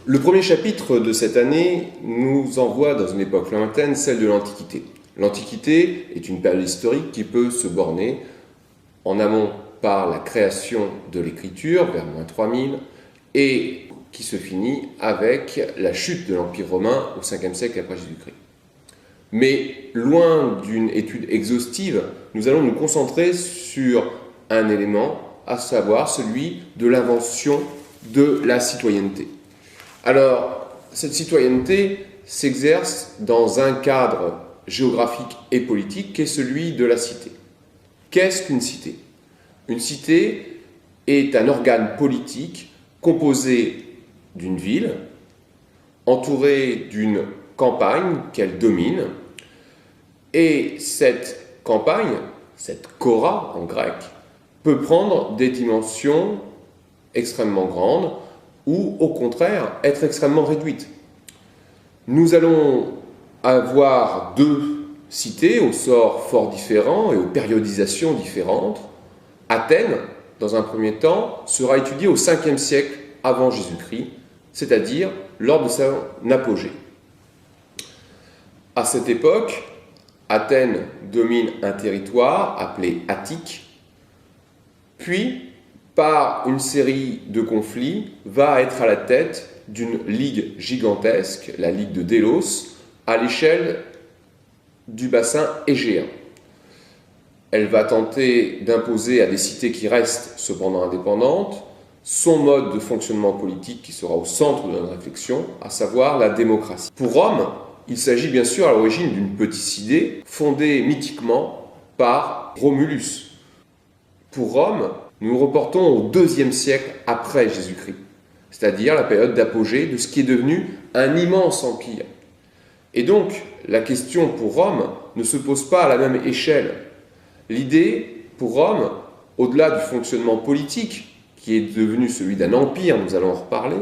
Le premier chapitre de cette année nous envoie dans une époque lointaine, celle de l'Antiquité. L'Antiquité est une période historique qui peut se borner en amont par la création de l'écriture, vers moins 3000, et qui se finit avec la chute de l'Empire romain au 5e siècle après Jésus-Christ. Mais loin d'une étude exhaustive, nous allons nous concentrer sur un élément, à savoir celui de l'invention de la citoyenneté. Alors, cette citoyenneté s'exerce dans un cadre géographique et politique qui est celui de la cité. Qu'est-ce qu'une cité? Une cité est un organe politique composé d'une ville, entourée d'une campagne qu'elle domine, et cette campagne, cette chora en grec, peut prendre des dimensions extrêmement grandes ou au contraire être extrêmement réduite. Nous allons avoir deux cités au sort fort différent et aux périodisations différentes. Athènes, dans un premier temps, sera étudiée au 5e siècle avant Jésus-Christ, c'est-à-dire lors de son apogée. À cette époque, Athènes domine un territoire appelé Attique, puis par une série de conflits, va être à la tête d'une ligue gigantesque, la ligue de Délos, à l'échelle du bassin égéen. Elle va tenter d'imposer à des cités qui restent cependant indépendantes son mode de fonctionnement politique qui sera au centre de notre réflexion, à savoir la démocratie. Pour Rome, il s'agit bien sûr à l'origine d'une petite cité fondée mythiquement par Romulus. Pour Rome, nous nous reportons au 2e siècle après Jésus-Christ, c'est-à-dire la période d'apogée de ce qui est devenu un immense empire. Et donc, la question pour Rome ne se pose pas à la même échelle. L'idée, pour Rome, au-delà du fonctionnement politique, qui est devenu celui d'un empire, nous allons en reparler,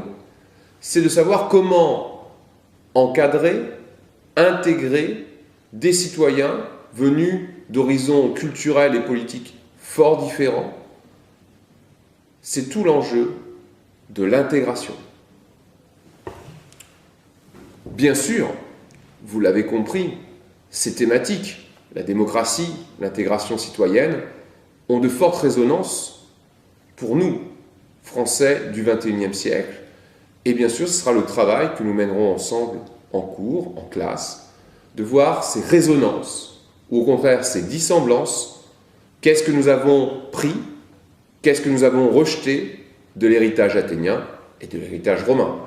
c'est de savoir comment encadrer, intégrer des citoyens venus d'horizons culturels et politiques fort différents. C'est tout l'enjeu de l'intégration. Bien sûr, vous l'avez compris, ces thématiques, la démocratie, l'intégration citoyenne, ont de fortes résonances pour nous, Français du XXIe siècle. Et bien sûr, ce sera le travail que nous mènerons ensemble en cours, en classe, de voir ces résonances, ou au contraire ces dissemblances. Qu'est-ce que nous avons pris, qu'est-ce que nous avons rejeté de l'héritage athénien et de l'héritage romain?